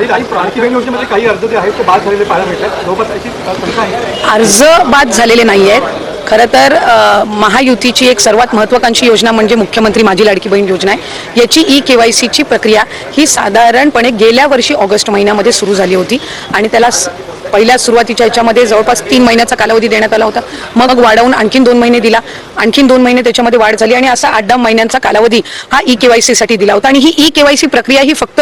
लाडकी बहीण योजनेमध्ये काही अर्ज जे आहेत ते बाद झालेले पाहायला मिळतात, जवळपास अशी संख्या आहे. अर्ज बाद झालेले नाही आहेत. खरं तर महायुतीची एक सर्वात महत्त्वाकांक्षी योजना म्हणजे मुख्यमंत्री माझी लाडकी बहीण योजना आहे. याची KYCची प्रक्रिया ही साधारणपणे गेल्या वर्षी ऑगस्ट महिन्यामध्ये सुरू झाली होती आणि त्याला पहिल्या सुरुवातीच्या ह्याच्यामध्ये जवळपास 3 महिन्याचा कालावधी देण्यात आला होता. मग वाढवून आणखीन 2 महिने दिला, आणखीन 2 महिने त्याच्यामध्ये वाढ झाली आणि असा 8-10 महिन्यांचा कालावधी हा KYCसाठी दिला होता. आणि ही KYC प्रक्रिया ही फक्त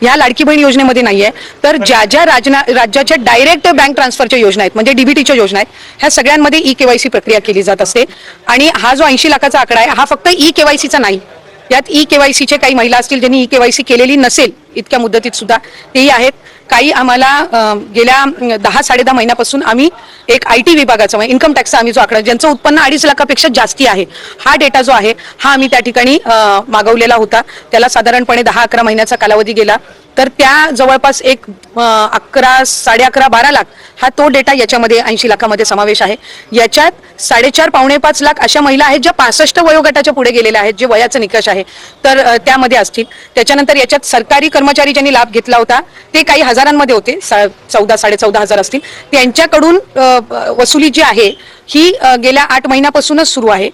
या लाडकी बहीण योजनेमध्ये नाही आहे, तर ज्या ज्या राज्याच्या डायरेक्ट बँक ट्रान्सफरच्या योजना आहेत म्हणजे DBTच्या योजना आहेत, ह्या सगळ्यांमध्ये KYC प्रक्रिया केली जात असते. आणि हा जो 80 लाखाचा आकडा आहे हा फक्त KYCचा नाही, यात KYCचे काही महिला असतील ज्यांनी KYC केलेली नसेल इतक्या मुदतीत सुद्धा तेही आहेत. काही आम्हाला गेल्या 10-10.5 महिन्यापासून आम्ही एक IT विभागाचा इन्कम टॅक्सचा आम्ही जो आकडा ज्यांचं उत्पन्न 2.5 लाखापेक्षा जास्ती आहे हा डेटा जो आहे हा आम्ही त्या ठिकाणी मागवलेला होता. त्याला साधारणपणे 10-11 महिन्याचा कालावधी गेला, तर त्या जवळपास एक 11, 11.5, 12 लाख हा तो डेटा याच्यामध्ये 80 लाखामध्ये समावेश आहे. याच्यात 4.5-5 लाख अशा महिला आहेत ज्या 65 वयोगटाच्या पुढे गेलेल्या आहेत, जे वयाचा निकष आहे तर त्यामध्ये असतील. त्याच्यानंतर याच्यात सरकारी कर्मचारी ज्यांनी लाभ घेतला होता ते काही हजारांमध्ये होते, 14,000-14,500 असतील. त्यांच्याकडून वसुली जी आहे ही गेल्या 8 महिन्यापासूनच सुरू आहे,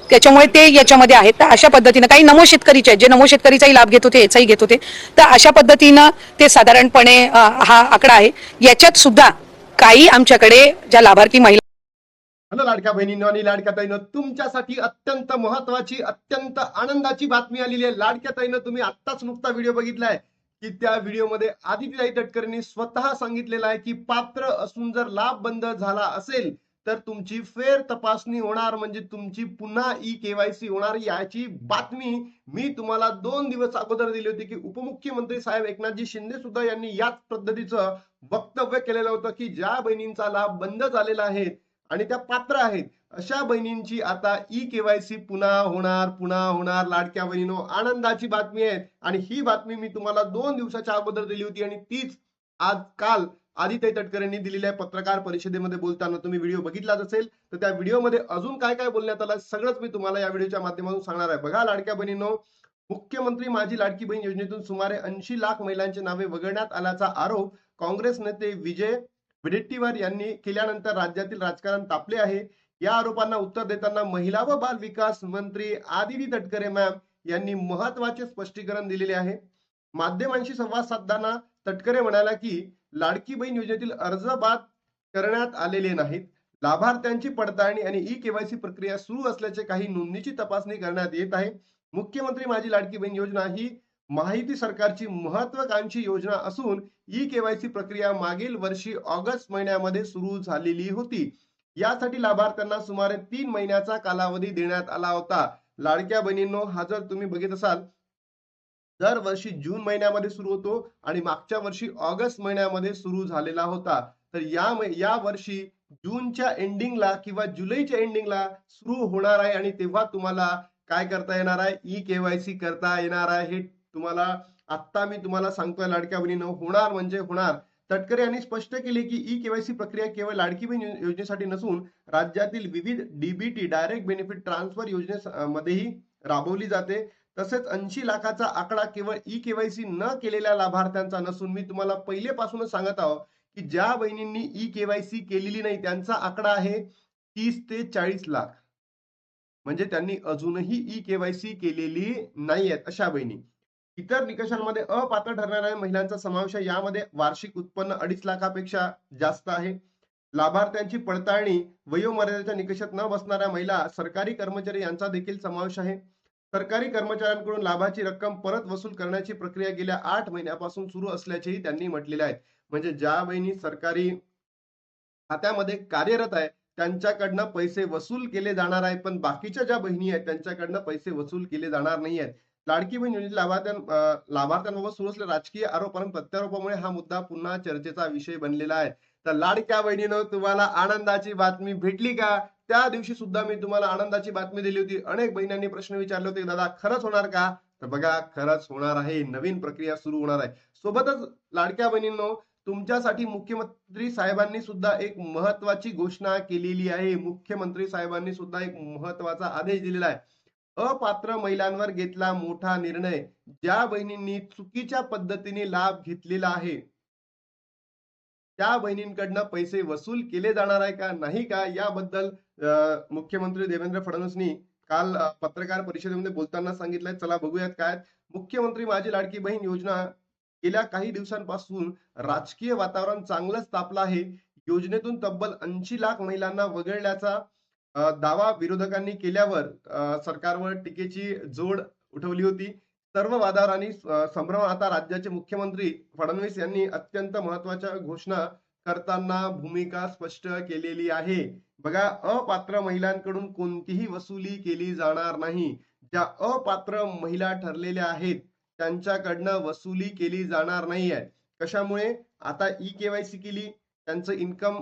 त्याच्यामुळे ते याच्यामध्ये आहेत. तर अशा पद्धतीनं काही नमो शेतकरीचे आहेत जे नमो शेतकरीचाही लाभ घेत होते, याचाही घेत होते. तर अशा पद्धतीनं ते साधारणपणे हा आकडा आहे. याच्यात सुद्धा काही आमच्याकडे ज्या लाभार्थी महिला. हॅलो लाडक्या बहिणींनो आणि लाडक्या ताईंनो, तुमच्यासाठी अत्यंत महत्वाची अत्यंत आनंदाची बातमी आलेली आहे. लाडक्या ताईंनो, तुम्ही आत्ताच नुकता व्हिडिओ बघितलाय की त्या व्हिडिओमध्ये आदितीताई तटकरेंनी स्वतः सांगितलेलं आहे की पात्र असून जर लाभ बंद झाला असेल तर तुमची फेर तपासणी होणार, म्हणजे तुमची पुन्हा KYC होणार. याची बातमी मी तुम्हाला 2 दिवस अगोदर दिली होती की उपमुख्यमंत्री साहेब एकनाथजी शिंदे सुद्धा यांनी याच पद्धतीचं वक्तव्य केलेलं होतं की ज्या बहिणींचा लाभ बंद झालेला आहे आणि त्या पात्र आहेत अशा बहिणींची आता KYC पुन्हा होणार. लाडक्या बहिणींनो, आनंदाची बातमी आहे आणि ही बातमी मी तुम्हाला 2 दिवसाच्या अगोदर दिली होती आणि तीच काल आदितीताई तटकरेंनी दिलेल्या पत्रकार परिषदेमध्ये बोलताना तुम्ही व्हिडिओ बघितलाच असेल. तर त्या व्हिडिओमध्ये अजून काय काय बोलण्यात आलं सगळंच मी तुम्हाला या व्हिडिओच्या माध्यमातून सांगणार आहे. बघा लाडक्या बहिणींनो, मुख्यमंत्री माझी लाडकी बहीण योजनेतून सुमारे 80 लाख महिलांची नावे वगळण्यात आल्याचा आरोप काँग्रेस नेते विजय वडेट्टीवार यांनी केल्यानंतर राज्यातील राजकारण तापले आहे. या आरोपांना उत्तर देताना महिला व बाल विकास मंत्री आदिती तटकरे मॅम यांनी महत्वाचे स्पष्टीकरण दिलेले आहे. माध्यमांशी संवाद साधताना तटकरे म्हणाला की लाडकी बहीण योजनेतील अर्ज बाद करण्यात आलेले नाहीत. लाभार्थ्यांची पडताळणी आणि KYC प्रक्रिया सुरू असल्याचे काही नोंदणीची तपासणी करण्यात येत आहे. मुख्यमंत्री माझी लाडकी बहीण योजना ही महायुती सरकारची महत्वाकांक्षी योजना असून KYC प्रक्रिया मागील वर्षी ऑगस्ट महिन्यामध्ये सुरू झालेली होती. यासाठी लाभार्थ्यांना सुमारे 3 महिन्याचा कालावधी देण्यात आला होता. लाडक्या बहिणींनो, हा जर तुम्ही बघित असाल दरवर्षी जून महिन्यामध्ये सुरू होतो आणि मागच्या वर्षी ऑगस्ट महिन्यामध्ये सुरू झालेला होता. तर या वर्षी जूनच्या एंडिंगला किंवा जुलैच्या एंडिंगला सुरू होणार आहे आणि तेव्हा तुम्हाला काय करता येणार आहे, KYC करता येणार आहे. हे तुम्हाला आता मी तुम्हाला सांगतोय लाडक्या बहिणींनो, होणार म्हणजे होणार. तटकरे यांनी स्पष्ट केले की KYC प्रक्रिया केवळ लाडकी बहीण योजनेसाठी नसून राज्यातील विविध DBT डायरेक्ट बेनिफिट ट्रान्सफर योजनेमध्येही राबवली जाते. तसेच 80 लाखाचा आकडा केवळ KYC न केलेल्या लाभार्थ्यांचा नसून मी तुम्हाला पहिलेपासूनच सांगत आहोत की ज्या बहिणींनी KYC केलेली नाही त्यांचा आकडा आहे 30 ते 40 लाख, म्हणजे त्यांनी अजूनही KYC केलेली नाहीये अशा बहिणी. इतर निकषांमध्ये अपात्र ठरणाऱ्या महिलांचा समावेश आहे. यामध्ये वार्षिक उत्पन्न 2.5 लाखापेक्षा जास्त आहे. लाभार्थ्यांची पडताळणी, वयोमर्यादेच्या निकषात न बसणाऱ्या महिला, सरकारी कर्मचारी यांचा देखील समावेश आहे. सरकारी कर्मचाऱ्यांकडून लाभाची रक्कम परत वसूल करण्याची प्रक्रिया गेल्या 8 महिन्यापासून सुरू असल्याचेही त्यांनी म्हटलेले आहे. म्हणजे ज्या बहिणी सरकारी खात्यामध्ये कार्यरत आहे त्यांच्याकडनं पैसे वसूल केले जाणार आहेत, पण बाकीच्या ज्या बहिणी आहेत त्यांच्याकडनं पैसे वसूल केले जाणार नाही आहेत. लाडकी बहीण योजनेतील लाभार्थ्यांबाबत सुरू असलेल्या राजकीय आरोप आणि प्रत्यारोपामुळे हा मुद्दा पुन्हा चर्चेचा विषय बनलेला आहे. तर लाडक्या बहिणीनं, तुम्हाला आनंदाची बातमी भेटली का? त्या दिवशी सुद्धा मी तुम्हाला आनंदाची बातमी दिली होती. अनेक बहिणींनी प्रश्न विचारले होते, दादा खरंच होणार का? तर बघा, खरंच होणार आहे. नवीन प्रक्रिया सुरू होणार आहे. सोबतच लाडक्या बहिणींनो, तुमच्यासाठी मुख्यमंत्री साहेबांनी सुद्धा एक महत्वाची घोषणा केलेली आहे. मुख्यमंत्री साहेबांनी सुद्धा एक महत्वाचा आदेश दिलेला आहे. अपात्र महिलांवर घेतला मोठा निर्णय. ज्या बहिणींनी चुकीच्या पद्धतीने लाभ घेतलेला आहे त्या बहिणींकडनं पैसे वसूल केले जाणार आहे का नाही का याबद्दल मुख्यमंत्री देवेंद्र फडणवीसनी काल पत्रकार परिषदेमध्ये बोलताना सांगितलंय. चला बघूयात काय. मुख्यमंत्री माझी लाडकी बहीण योजना गेल्या काही दिवसांपासून राजकीय वातावरण चांगलंच तापलं आहे. योजनेतून तब्बल 80 लाख महिलांना वगळल्याचा दावा विरोधकांनी केल्यावर सरकारवर टीकेची जोड उठवली होती. सर्व वादावर आणि संभ्रमात आता राज्याचे मुख्यमंत्री फडणवीस यांनी अत्यंत महत्वाच्या घोषणा करताना भूमिका स्पष्ट केलेली आहे. बघा, अपात्र महिलांकडून कोणतीही वसुली केली जाणार नाही. ज्या अपात्र महिला ठरलेल्या आहेत त्यांच्याकडनं वसुली केली जाणार नाही आहे. कशामुळे? आता केवायसी केली, त्यांचं इन्कम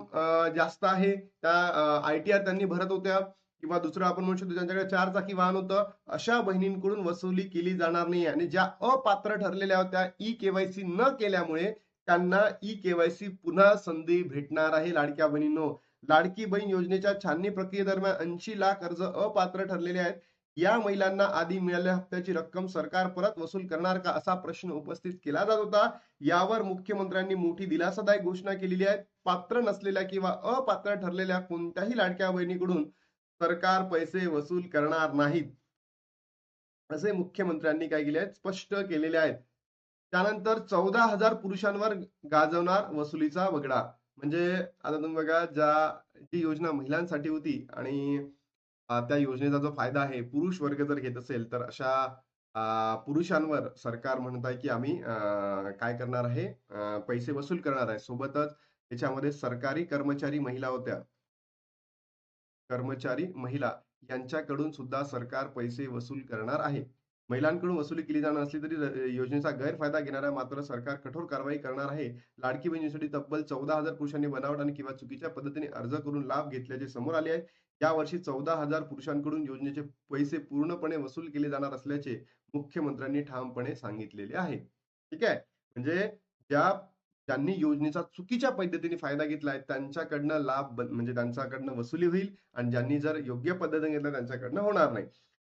जास्त आहे, त्या ITR त्यांनी भरत होत्या किंवा दुसरं आपण म्हणू शकतो ज्यांच्याकडे 4 चाकी वाहन होतं, अशा बहिणींकडून वसुली केली जाणार नाही. आणि ज्या अपात्र ठरलेल्या होत्या केवायसी न केल्यामुळे त्यांना केवायसी पुन्हा संधी भेटणार आहे. लाडक्या बहिणींनो, लाडकी बहीण योजनेच्या छाननी प्रक्रियेदरम्यान 80 लाख अर्ज अपात्र ठरलेले आहेत. या महिलांना आधी मिळालेल्या हप्त्याची रक्कम सरकार परत वसूल करणार का असा प्रश्न उपस्थित केला जात होता. यावर मुख्यमंत्र्यांनी मोठी दिलासादायक घोषणा केलेली आहे. पात्र नसलेल्या किंवा अपात्र ठरलेल्या कोणत्याही लाडक्या बहिणीकडून सरकार पैसे वसूल करणार नाहीत असे मुख्यमंत्र्यांनी काय केले आहेत, स्पष्ट केलेले आहेत. त्यानंतर 14,000 पुरुषांवर गाजवणार वसुलीचा वगडा. म्हणजे आता तुम्ही बघा, जी योजना महिलांसाठी होती आणि त्या योजनेचा जो फायदा आहे पुरुष वर्ग जर घेत असेल तर अशा पुरुषांवर सरकार म्हणत आहे की आम्ही काय करणार आहे, पैसे वसूल करणार आहे. सोबतच त्याच्यामध्ये सरकारी कर्मचारी महिला होत्या, कर्मचारी महिला यांच्याकडून सुद्धा सरकार पैसे वसूल करणार आहे. महिलांकडून वसुली केली जाणार असली तरी योजनेचा गैरफायदा घेणाऱ्या मात्र सरकार कठोर कारवाई करणार आहे. लाडकी बहीण योजनेसाठी तब्बल 14,000 पुरुषांनी बनावट आणि किंवा चुकीच्या पद्धतीने अर्ज करून लाभ घेतल्याचे समोर आले आहे. यावर्षी 14,000 पुरुषांकडून योजनेचे पैसे पूर्णपणे वसूल केले जाणार असल्याचे मुख्यमंत्र्यांनी ठामपणे सांगितलेले आहे. ठीक आहे. म्हणजे ज्यांनी योजनेचा चुकीच्या पद्धतीने फायदा घेतलाय त्यांच्याकडनं म्हणजे त्यांच्याकडनं वसुली होईल आणि ज्यांनी जर योग्य पद्धतीने घेतला त्यांच्याकडनं होणार नाही.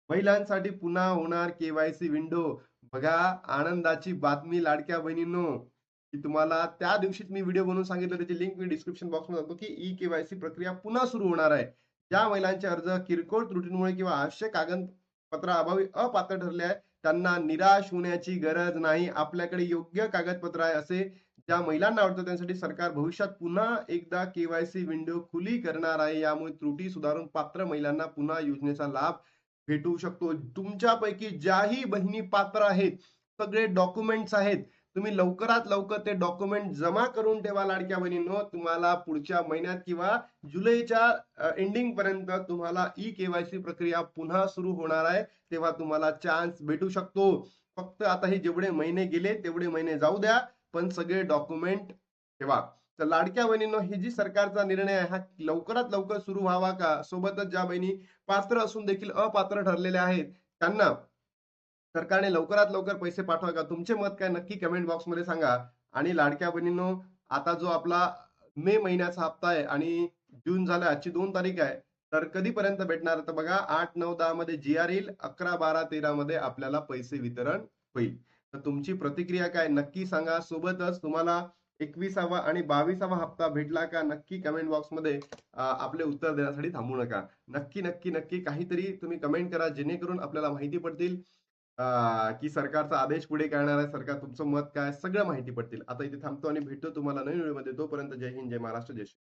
महिलांसाठी पुन्हा होणार केवायसी विंडो. बघा, आनंदाची बातमी लाडक्या बहिणींनो, की तुम्हाला त्या दिवशीच मी व्हिडिओ बनवून सांगितलं, त्याची लिंक मी डिस्क्रिप्शन बॉक्समध्ये देतो की केवायसी प्रक्रिया पुन्हा सुरू होणार आहे. ज्या महिलांचे अर्ज किरकोळ त्रुटींमुळे किंवा आवश्यक कागदपत्राअभावी अपात्र ठरले आहे त्यांना निराश होण्याची गरज नाही. आपल्याकडे योग्य कागदपत्र आहे असे ज्या महिलांना वाटतं त्यांसाठी सरकार भविष्यात पुन्हा एकदा केवायसी विंडो खुली करणार आहे. यामुळे त्रुटी सुधारून पात्र महिलांना पुन्हा योजनेचा लाभ भेटू शकतो. तुमच्यापैकी ज्याही बहिणी पात्र आहेत, सगळे डॉक्युमेंट्स आहेत, तुम्ही लवकरात लवकर ते डॉक्युमेंट जमा करून ठेवा लाडक्या बहिणींनो. तुम्हाला पुढच्या महिन्यात किंवा जुलैच्या एंडिंग पर्यंत तुम्हाला केवायसी प्रक्रिया पुन्हा सुरू होणार आहे, तेव्हा तुम्हाला चान्स भेटू शकतो. फक्त आता हे जेवढे महिने गेले तेवढे महिने जाऊ द्या, पण सगळे डॉक्युमेंट ठेवा. तर लाडक्या बहिणींनो, ही जी सरकारचा निर्णय आहे हा लवकरात लवकर सुरू व्हावा का? सोबतच ज्या बहिणी पात्र असून देखील अपात्र ठरलेल्या आहेत त्यांना सरकारने लवकरात लवकर पैसे पाठवा का? तुमचे मत काय नक्की कमेंट बॉक्समध्ये सांगा. आणि लाडक्या बहिणींनो, आता जो आपला मे महिन्याचा हप्ता आहे आणि जून झाला, आजची 2 तारीख आहे, तर कधीपर्यंत भेटणार? तर बघा, 8, 9, 10 मध्ये GR येईल, 11, 12, 13 मध्ये आपल्याला पैसे वितरण होईल. तर तुमची प्रतिक्रिया काय नक्की सांगा. सोबतच तुम्हाला 21वा आणि 22वा हप्ता भेटला का नक्की कमेंट बॉक्समध्ये आपले उत्तर देण्यासाठी थांबू नका. नक्की नक्की नक्की काहीतरी तुम्ही कमेंट करा, जेणेकरून आपल्याला माहिती पडतील की सरकारचा आदेश पुढे काय येणार आहे, सरकार तुमचं मत काय, सगळं माहिती पडतील. आता इथे थांबतो आणि भेटतो तुम्हाला नवीन व्हिडिओमध्ये. तोपर्यंत जय हिंद, जय महाराष्ट्र, जय श्री